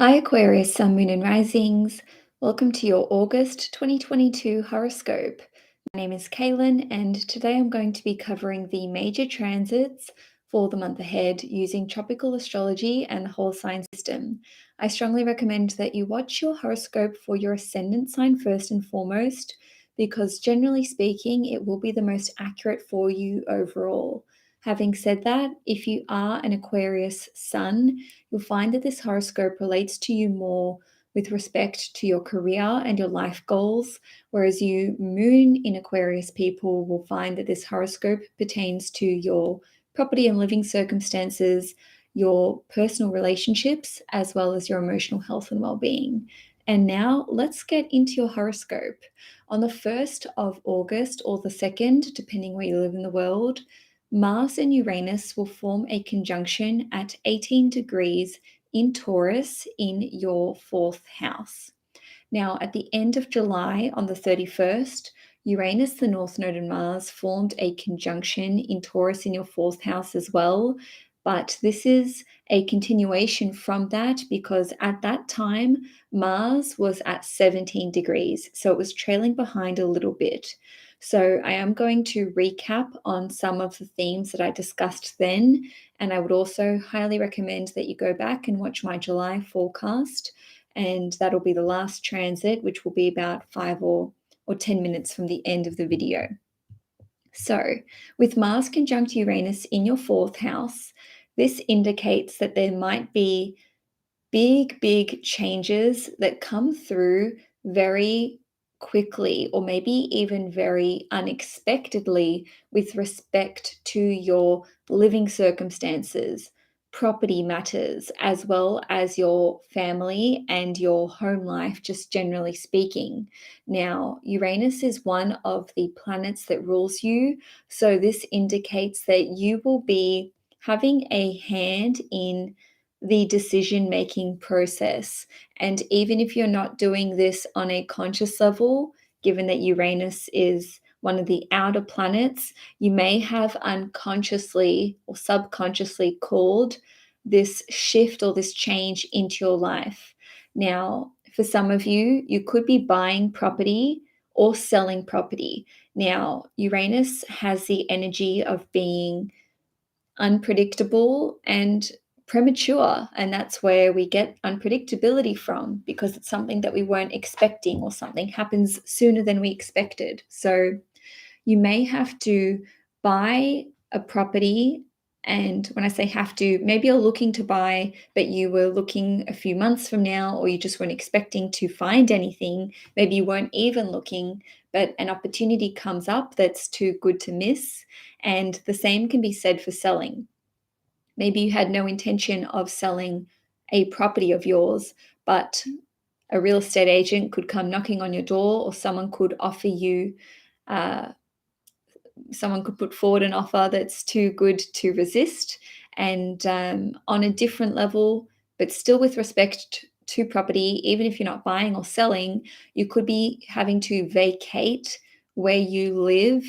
Hi, Aquarius, Sun, Moon, and Risings. Welcome to your August 2022 horoscope. My name is Cailin, and today I'm going to be covering the major transits for the month ahead using tropical astrology and the whole sign system. I strongly recommend that you watch your horoscope for your ascendant sign first and foremost, because generally speaking, it will be the most accurate for you overall. Having said that, if you are an Aquarius sun, you'll find that this horoscope relates to you more with respect to your career and your life goals, whereas you moon in Aquarius people will find that this horoscope pertains to your property and living circumstances, your personal relationships, as well as your emotional health and well-being. And now let's get into your horoscope. On the 1st of August or the 2nd, depending where you live in the world, Mars and Uranus will form a conjunction at 18 degrees in Taurus in your 4th house. Now, at the end of July, on the 31st, Uranus, the North Node, and Mars formed a conjunction in Taurus in your 4th house as well. But this is a continuation from that because at that time, Mars was at 17 degrees. So it was trailing behind a little bit. So I am going to recap on some of the themes that I discussed then. And I would also highly recommend that you go back and watch my July forecast. And that'll be the last transit, which will be about 5 or 10 minutes from the end of the video. So, with Mars conjunct Uranus in your 4th house, this indicates that there might be big changes that come through very quickly or maybe even very unexpectedly with respect to your living circumstances, property matters, as well as your family and your home life, just generally speaking. Now, Uranus is one of the planets that rules you, so this indicates that you will be having a hand in the decision-making process. And even if you're not doing this on a conscious level, given that Uranus is one of the outer planets, you may have unconsciously or subconsciously called this shift or this change into your life. Now, for some of you, you could be buying property or selling property. Now, Uranus has the energy of being unpredictable and premature, and that's where we get unpredictability from, because it's something that we weren't expecting or something happens sooner than we expected. So you may have to buy a property, and when I say have to, maybe you're looking to buy but you were looking a few months from now, or you just weren't expecting to find anything. Maybe you weren't even looking, but an opportunity comes up that's too good to miss. And the same can be said for selling. Maybe you had no intention of selling a property of yours, but a real estate agent could come knocking on your door, or someone could offer you, someone could put forward an offer that's too good to resist. And on a different level, but still with respect to property, even if you're not buying or selling, you could be having to vacate where you live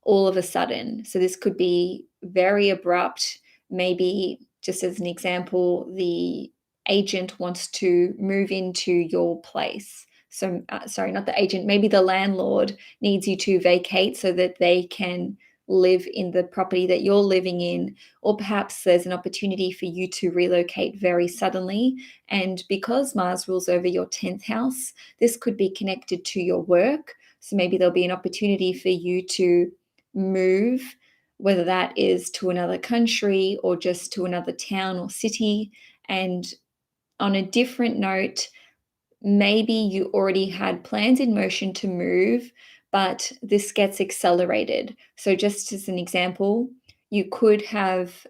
all of a sudden. So this could be very abrupt. Maybe, just as an example, the agent wants to move into your place. So, sorry, not the agent, maybe the landlord needs you to vacate so that they can live in the property that you're living in. Or perhaps there's an opportunity for you to relocate very suddenly. And because Mars rules over your 10th house, this could be connected to your work. So maybe there'll be an opportunity for you to move, whether that is to another country or just to another town or city. And on a different note, maybe you already had plans in motion to move, but this gets accelerated. So just as an example, you could have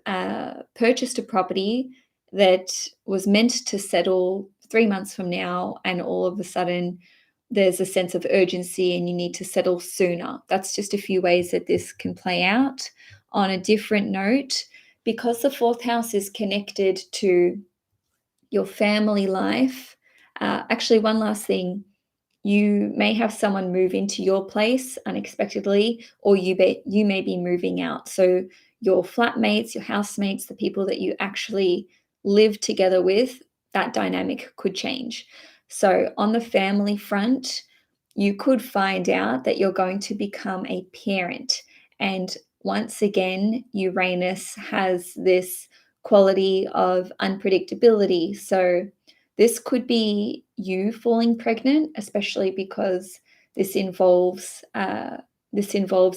purchased a property that was meant to settle 3 months from now, and all of a sudden there's a sense of urgency and you need to settle sooner. That's just a few ways that this can play out. On a different note, because the 4th house is connected to your family life, actually, one last thing, you may have someone move into your place unexpectedly, or you may be moving out. So your flatmates, your housemates, the people that you actually live together with that dynamic could change. So on the family front, you could find out that you're going to become a parent. And once again, Uranus has this quality of unpredictability. So this could be you falling pregnant, especially because this involves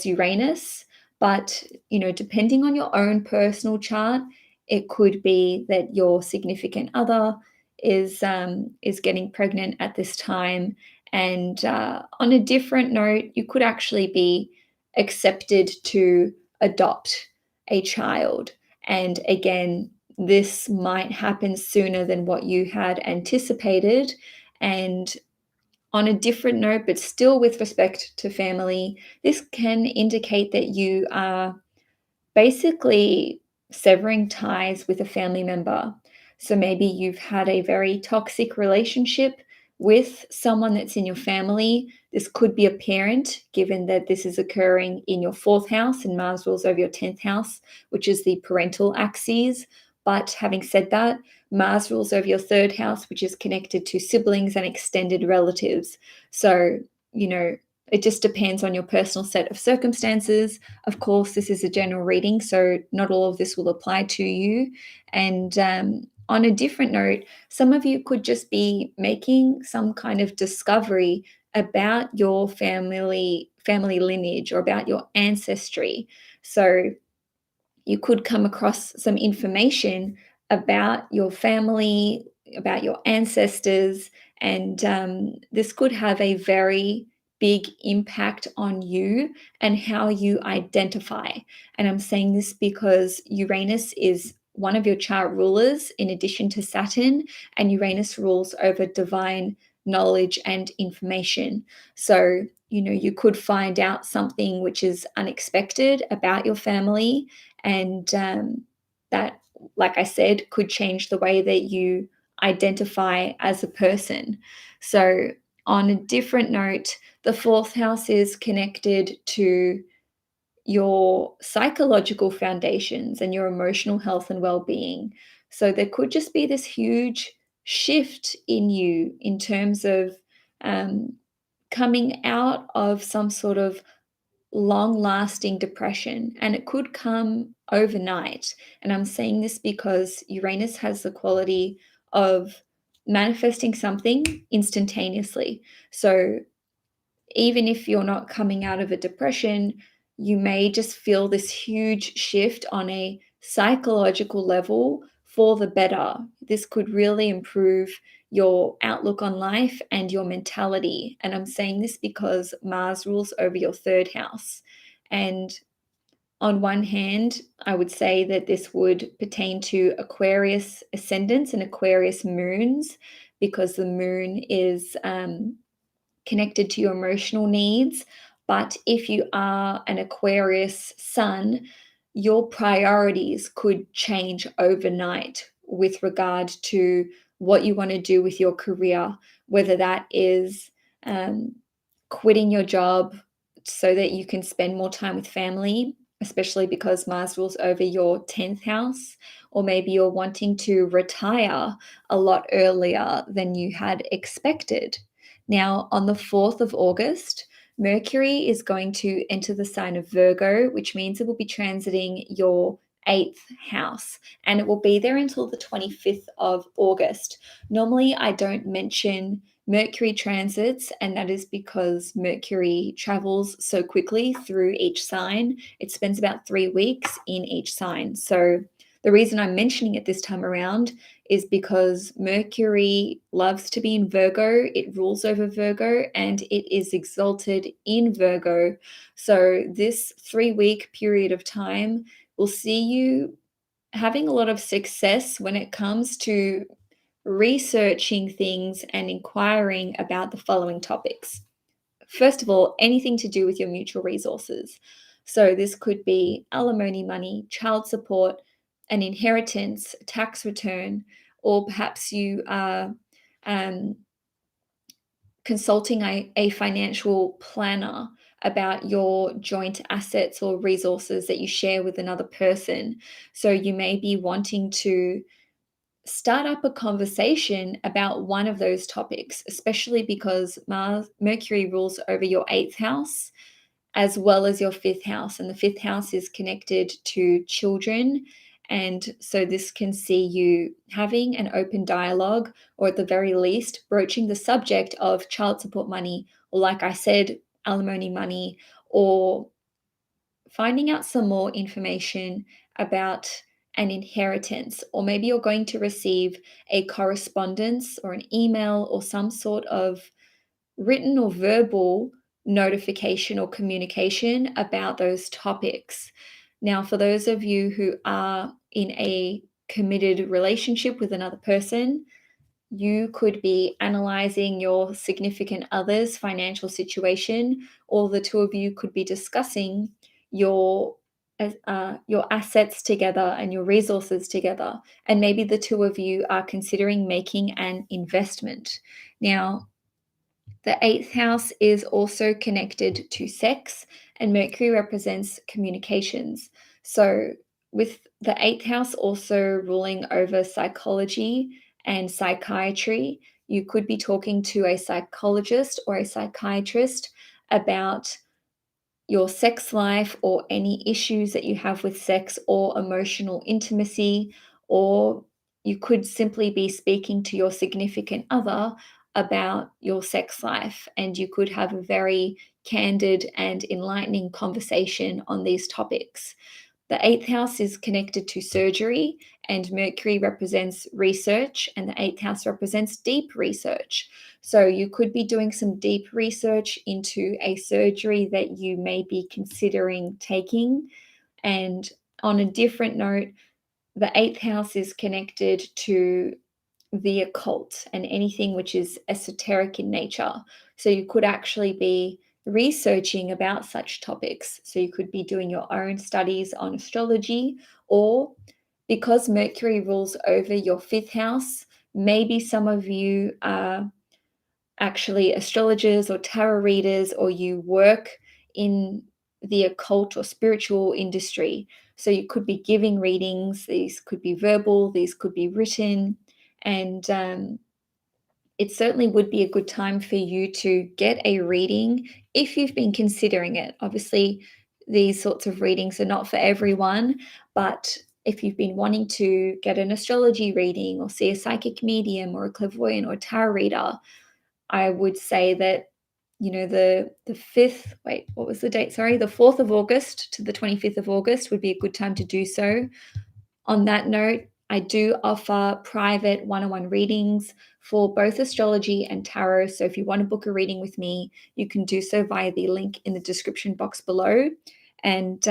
Uranus. But depending on your own personal chart, it could be that your significant other is getting pregnant at this time. And on a different note, you could actually be accepted to adopt a child. And again, this might happen sooner than what you had anticipated. And on a different note, but still with respect to family, this can indicate that you are basically severing ties with a family member. So maybe you've had a very toxic relationship with someone that's in your family. This could be a parent, given that this is occurring in your fourth house and Mars rules over your 10th house, which is the parental axis. But having said that, Mars rules over your third house, which is connected to siblings and extended relatives. So, it just depends on your personal set of circumstances. Of course, this is a general reading, so not all of this will apply to you. And on a different note, some of you could just be making some kind of discovery about your family lineage or about your ancestry. So you could come across some information about your family, about your ancestors, and this could have a very big impact on you and how you identify. And I'm saying this because Uranus is one of your chart rulers in addition to Saturn, and Uranus rules over divine knowledge and information. So, you could find out something which is unexpected about your family, and that, like I said, could change the way that you identify as a person. So, on a different note, the fourth house is connected to your psychological foundations and your emotional health and well-being. So there could just be this huge shift in you in terms of coming out of some sort of long-lasting depression, and it could come overnight. And I'm saying this because Uranus has the quality of manifesting something instantaneously. So even if you're not coming out of a depression, you may just feel this huge shift on a psychological level for the better. This could really improve your outlook on life and your mentality. And I'm saying this because Mars rules over your third house. And on one hand, I would say that this would pertain to Aquarius ascendants and Aquarius moons, because the moon is connected to your emotional needs. But if you are an Aquarius sun, your priorities could change overnight with regard to what you want to do with your career, whether that is quitting your job so that you can spend more time with family, especially because Mars rules over your 10th house, or maybe you're wanting to retire a lot earlier than you had expected. Now, on the 4th of August, Mercury is going to enter the sign of Virgo, which means it will be transiting your 8th house, and it will be there until the 25th of August. Normally, I don't mention Mercury transits, and that is because Mercury travels so quickly through each sign. It spends about 3 weeks in each sign. So the reason I'm mentioning it this time around is because Mercury loves to be in Virgo. It rules over Virgo and it is exalted in Virgo. So this 3-week period of time will see you having a lot of success when it comes to researching things and inquiring about the following topics. First of all, anything to do with your mutual resources. So this could be alimony money, child support, an inheritance, a tax return, or perhaps you are um, consulting a financial planner about your joint assets or resources that you share with another person. So you may be wanting to start up a conversation about one of those topics, especially because Mercury rules over your eighth house as well as your fifth house. And the fifth house is connected to children. And so this can see you having an open dialogue, or at the very least, broaching the subject of child support money, or like I said, alimony money, or finding out some more information about an inheritance, or maybe you're going to receive a correspondence or an email or some sort of written or verbal notification or communication about those topics. Now, for those of you who are in a committed relationship with another person, you could be analyzing your significant other's financial situation, or the two of you could be discussing your your assets together and your resources together. And maybe the two of you are considering making an investment. Now, the eighth house is also connected to sex, and Mercury represents communications. So, with the eighth house also ruling over psychology and psychiatry, you could be talking to a psychologist or a psychiatrist about your sex life or any issues that you have with sex or emotional intimacy, or you could simply be speaking to your significant other about your sex life, and you could have a very candid and enlightening conversation on these topics. The eighth house is connected to surgery, and Mercury represents research, and the eighth house represents deep research. So you could be doing some deep research into a surgery that you may be considering taking. And on a different note, the eighth house is connected to the occult and anything which is esoteric in nature. So you could actually be researching about such topics. So you could be doing your own studies on astrology, or because Mercury rules over your fifth house, maybe some of you are actually astrologers or tarot readers, or you work in the occult or spiritual industry. So you could be giving readings. These could be verbal, these could be written, and it certainly would be a good time for you to get a reading if you've been considering it. Obviously, these sorts of readings are not for everyone, but if you've been wanting to get an astrology reading or see a psychic medium or a clairvoyant or tarot reader, I would say that, the 5th, wait, what was the date? Sorry, the 4th of August to the 25th of August would be a good time to do so. On that note, I do offer private one-on-one readings for both astrology and tarot. So if you want to book a reading with me, you can do so via the link in the description box below. And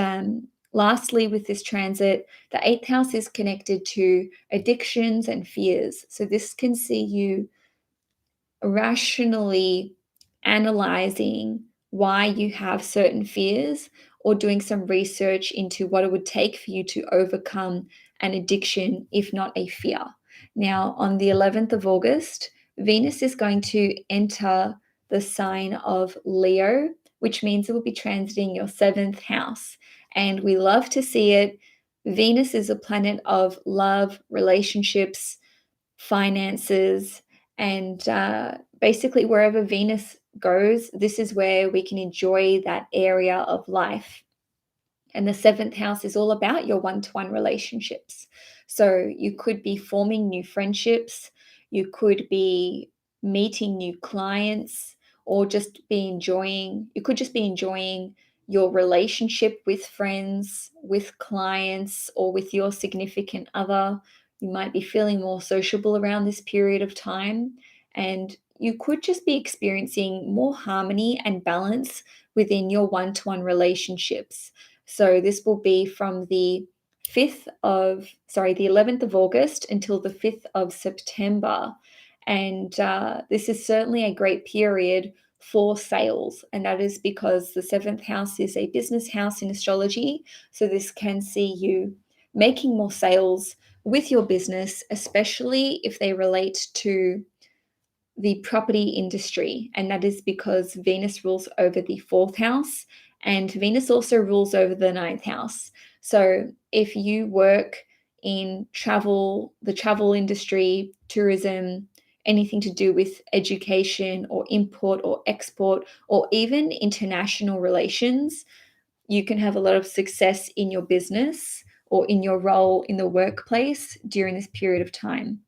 lastly, with this transit, the eighth house is connected to addictions and fears. So this can see you rationally analyzing why you have certain fears, or doing some research into what it would take for you to overcome an addiction, if not a fear. Now, on the 11th of August, Venus is going to enter the sign of Leo, which means it will be transiting your seventh house. And we love to see it. Venus is a planet of love, relationships, finances, and basically wherever Venus goes, this is where we can enjoy that area of life. And the seventh house is all about your one-to-one relationships. So you could be forming new friendships, you could be meeting new clients, or you could just be enjoying your relationship with friends, with clients, or with your significant other. You might be feeling more sociable around this period of time, and you could just be experiencing more harmony and balance within your one-to-one relationships. So this will be from the 11th of August until the 5th of September. And this is certainly a great period for sales. And that is because the seventh house is a business house in astrology. So this can see you making more sales with your business, especially if they relate to the property industry. And that is because Venus rules over the fourth house, and Venus also rules over the ninth house. So if you work in travel, the travel industry, tourism, anything to do with education or import or export, or even international relations. You can have a lot of success in your business or in your role in the workplace during this period of time.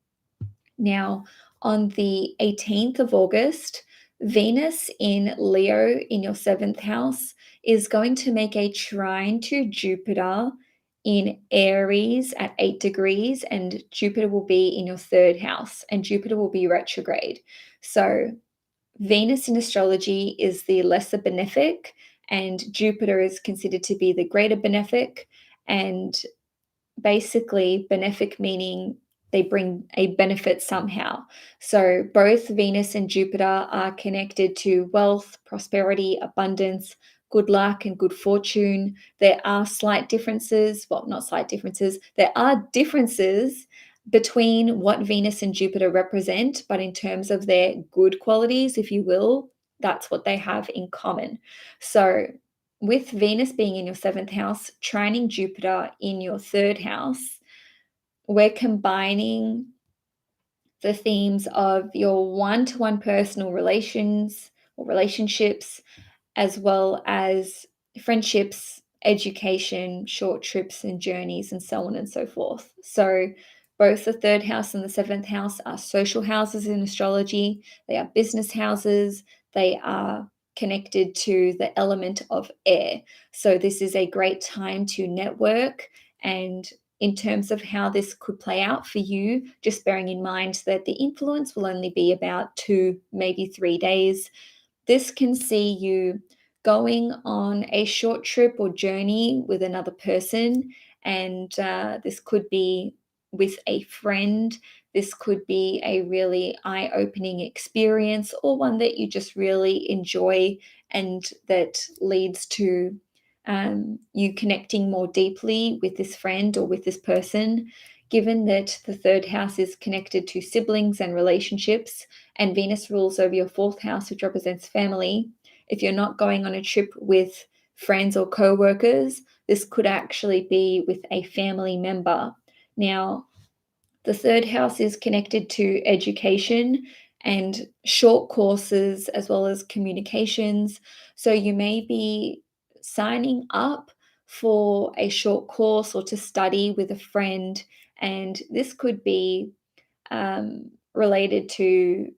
Now, on the 18th of August, Venus in Leo in your seventh house is going to make a trine to Jupiter in Aries at 8 degrees, and Jupiter will be in your third house, and Jupiter will be retrograde. So, Venus in astrology is the lesser benefic, and Jupiter is considered to be the greater benefic. And basically, benefic meaning they bring a benefit somehow. So both Venus and Jupiter are connected to wealth, prosperity, abundance, good luck, and good fortune. There are slight differences, well, not slight differences, there are differences between what Venus and Jupiter represent, but in terms of their good qualities, if you will, that's what they have in common. So with Venus being in your seventh house, trining Jupiter in your third house, we're combining the themes of your one-to-one personal relations or relationships, as well as friendships, education, short trips and journeys, and so on and so forth. So both the third house and the seventh house are social houses in astrology. They are business houses. They are connected to the element of air. So this is a great time to network. And in terms of how this could play out for you, just bearing in mind that the influence will only be about 2, maybe 3 days. This can see you going on a short trip or journey with another person, and this could be with a friend. This could be a really eye-opening experience, or one that you just really enjoy and that leads to you connecting more deeply with this friend or with this person. Given that the third house is connected to siblings and relationships, and Venus rules over your fourth house, which represents family, if you're not going on a trip with friends or co-workers, this could actually be with a family member. Now, the third house is connected to education and short courses, as well as communications. So you may be signing up for a short course or to study with a friend, and this could be related to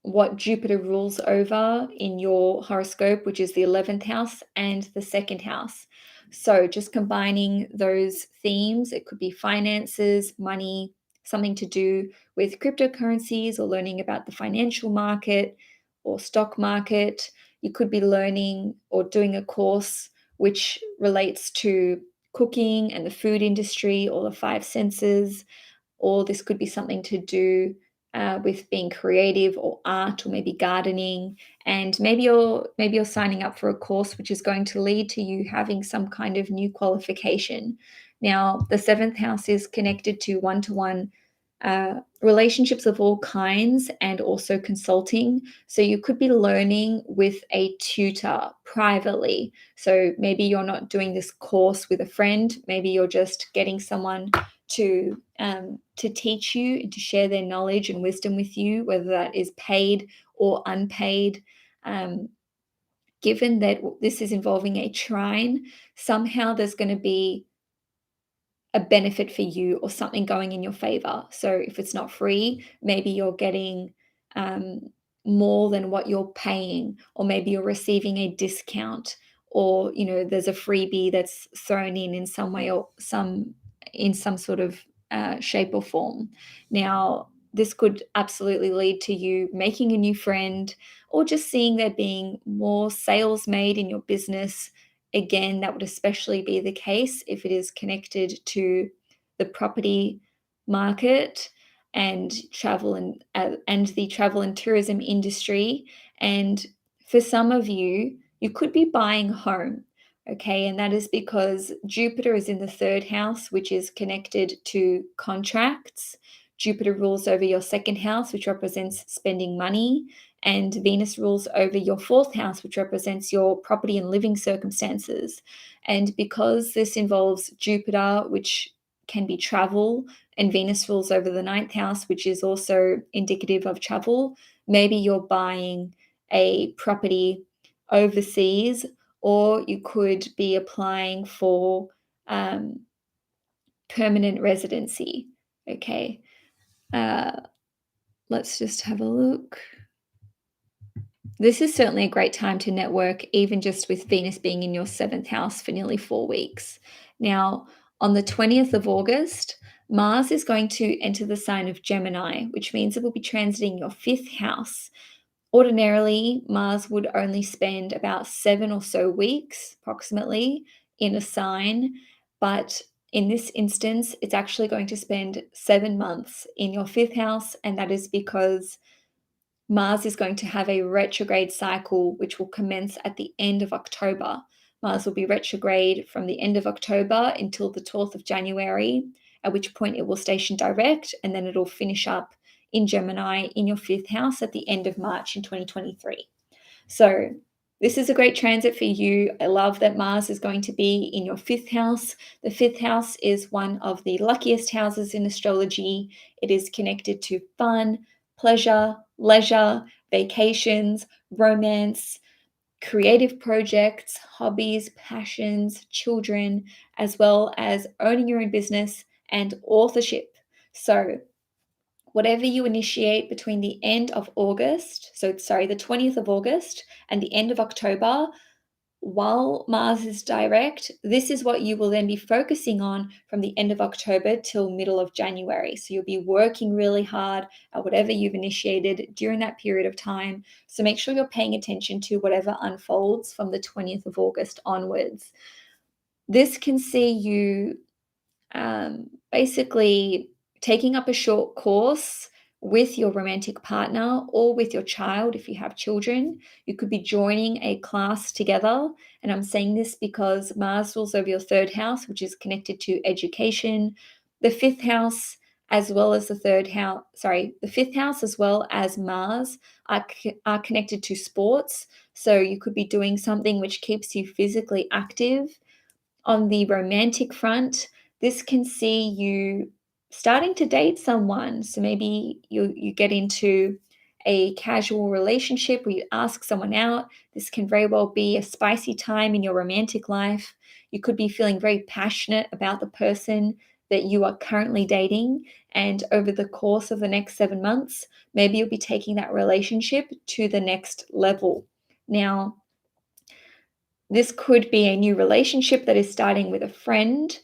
what Jupiter rules over in your horoscope, which is the 11th house and the second house. So just combining those themes, it could be finances, money, something to do with cryptocurrencies or learning about the financial market or stock market. You could be learning or doing a course which relates to cooking and the food industry or the five senses, or this could be something to do with being creative or art or maybe gardening. And maybe you're signing up for a course which is going to lead to you having some kind of new qualification. Now, the seventh house is connected to one-to-one relationships of all kinds and also consulting. So you could be learning with a tutor privately. So maybe you're not doing this course with a friend. Maybe you're just getting someone to teach you and to share their knowledge and wisdom with you, whether that is paid or unpaid. Given that this is involving a trine, somehow there's going to be a benefit for you or something going in your favor. So if it's not free, maybe you're getting um, more than what you're paying, or maybe you're receiving a discount, or there's a freebie that's thrown in some way or some sort of shape or form. Now, this could absolutely lead to you making a new friend, or just seeing there being more sales made in your business. Again, that would especially be the case if it is connected to the property market and travel and the travel and tourism industry. And for some of you, you could be buying a home. Okay, and that is because Jupiter is in the third house, which is connected to contracts. Jupiter rules over your second house, which represents spending money, and Venus rules over your fourth house, which represents your property and living circumstances. And because this involves Jupiter, which can be travel, and Venus rules over the ninth house, which is also indicative of travel. Maybe you're buying a property overseas, or you could be applying for permanent residency. Okay, let's just have a look. This is certainly a great time to network, even just with Venus being in your 7th house for nearly 4 weeks. Now, on the 20th of August, Mars is going to enter the sign of Gemini, which means it will be transiting your 5th house. Ordinarily, Mars would only spend about 7 or so weeks, approximately, in a sign, but in this instance, it's actually going to spend 7 months in your 5th house, and that is because Mars is going to have a retrograde cycle which will commence at the end of October. Mars will be retrograde from the end of October until the 12th of January, at which point it will station direct, and then it'll finish up in Gemini in your 5th house at the end of March in 2023. So this is a great transit for you. I love that Mars is going to be in your 5th house. The 5th house is one of the luckiest houses in astrology. It is connected to fun, pleasure, leisure, vacations, romance, creative projects, hobbies, passions, children, as well as owning your own business and authorship. So whatever you initiate between the end of August, the 20th of August and the end of October, while Mars is direct, this is what you will then be focusing on from the end of October till middle of January. So you'll be working really hard at whatever you've initiated during that period of time. So make sure you're paying attention to whatever unfolds from the 20th of August onwards. This can see you basically taking up a short course with your romantic partner or with your child if you have children. You could be joining a class together. And I'm saying this because Mars rules over your 3rd house, which is connected to education. The 5th house, as well as the 5th house, as well as Mars, are connected to sports. So you could be doing something which keeps you physically active. On the romantic front, this can see you starting to date someone. So maybe you get into a casual relationship where you ask someone out. This can very well be a spicy time in your romantic life. You could be feeling very passionate about the person that you are currently dating. And over the course of the next 7 months, maybe you'll be taking that relationship to the next level. Now, this could be a new relationship that is starting with a friend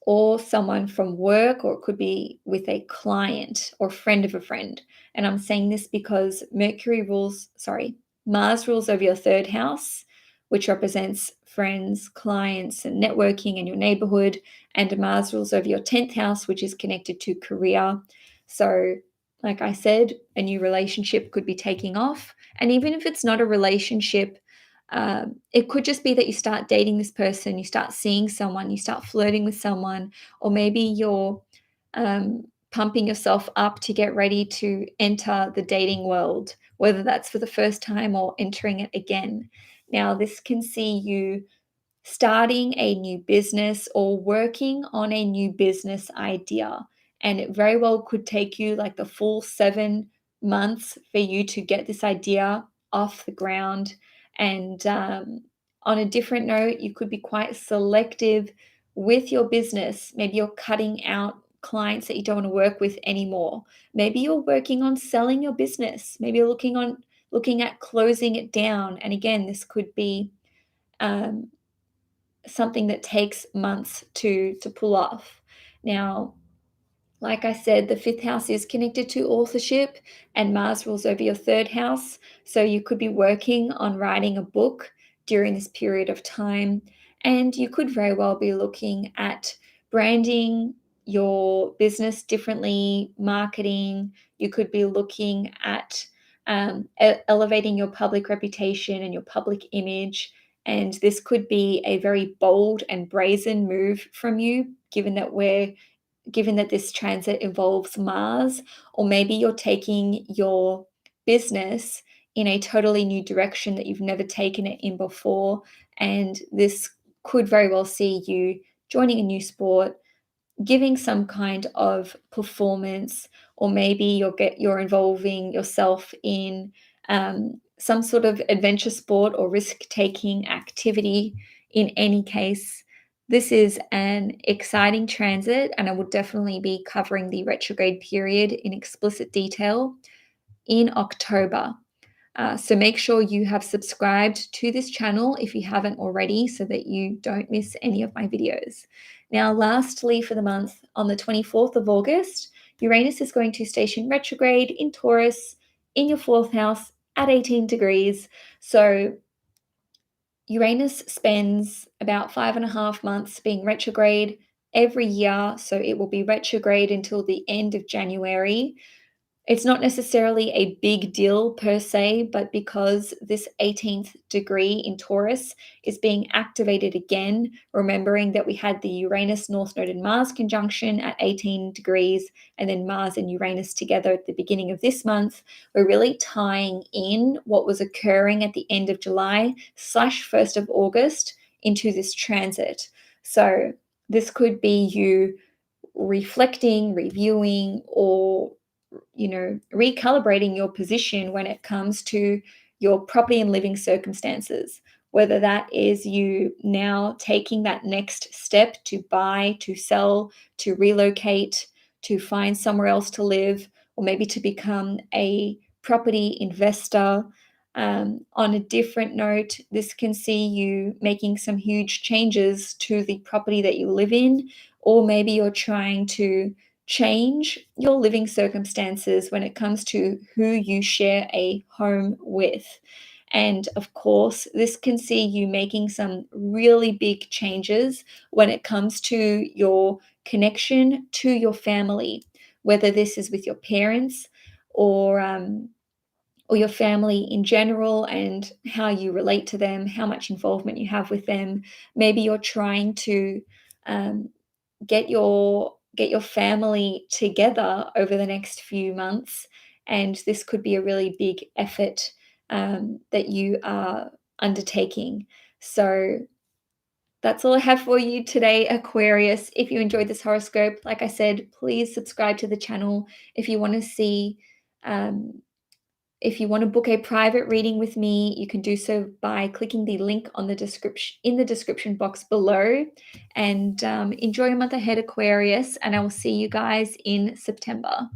or someone from work, or it could be with a client or friend of a friend. And I'm saying this because Mars rules over your 3rd house, which represents friends, clients, and networking in your neighborhood. And Mars rules over your 10th house, which is connected to career. So, like I said, a new relationship could be taking off. And even if it's not a relationship, it could just be that you start dating this person, you start seeing someone, you start flirting with someone, or maybe you're pumping yourself up to get ready to enter the dating world, whether that's for the first time or entering it again. Now, this can see you starting a new business or working on a new business idea. And it very well could take you like the full 7 months for you to get this idea off the ground. And on a different note, you could be quite selective with your business. Maybe you're cutting out clients that you don't want to work with anymore. Maybe you're working on selling your business. Maybe you're looking at closing it down. And again, this could be um, something that takes months to pull off. Now, like I said, the 5th house is connected to authorship, and Mars rules over your 3rd house. So you could be working on writing a book during this period of time. And you could very well be looking at branding your business differently, marketing. You could be looking at elevating your public reputation and your public image. And this could be a very bold and brazen move from you, given that this transit involves Mars, or maybe you're taking your business in a totally new direction that you've never taken it in before. And this could very well see you joining a new sport, giving some kind of performance, or maybe you're involving yourself in some sort of adventure sport or risk-taking activity. In any case, this is an exciting transit, and I will definitely be covering the retrograde period in explicit detail in October. So make sure you have subscribed to this channel if you haven't already, so that you don't miss any of my videos. Now, lastly, for the month, on the 24th of August, Uranus is going to station retrograde in Taurus in your 4th house at 18 degrees. So Uranus spends about 5.5 months being retrograde every year. So it will be retrograde until the end of January. It's not necessarily a big deal per se, but because this 18th degree in Taurus is being activated again, remembering that we had the Uranus North Node and Mars conjunction at 18 degrees, and then Mars and Uranus together at the beginning of this month, we're really tying in what was occurring at the end of July / 1st of August into this transit. So this could be you reflecting, reviewing, or recalibrating your position when it comes to your property and living circumstances, whether that is you now taking that next step to buy, to sell, to relocate, to find somewhere else to live, or maybe to become a property investor. On a different note, this can see you making some huge changes to the property that you live in, or maybe you're trying to change your living circumstances when it comes to who you share a home with. And of course, this can see you making some really big changes when it comes to your connection to your family, whether this is with your parents or your family in general, and how you relate to them, how much involvement you have with them. Maybe you're trying to um, get your family together over the next few months, and this could be a really big effort that you are undertaking. So that's all I have for you today, Aquarius. If you enjoyed this horoscope, like I said, please subscribe to the channel. If you want to see um, if you want to book a private reading with me, you can do so by clicking the link on the description in the description box below. And enjoy your month ahead, Aquarius, and I will see you guys in September.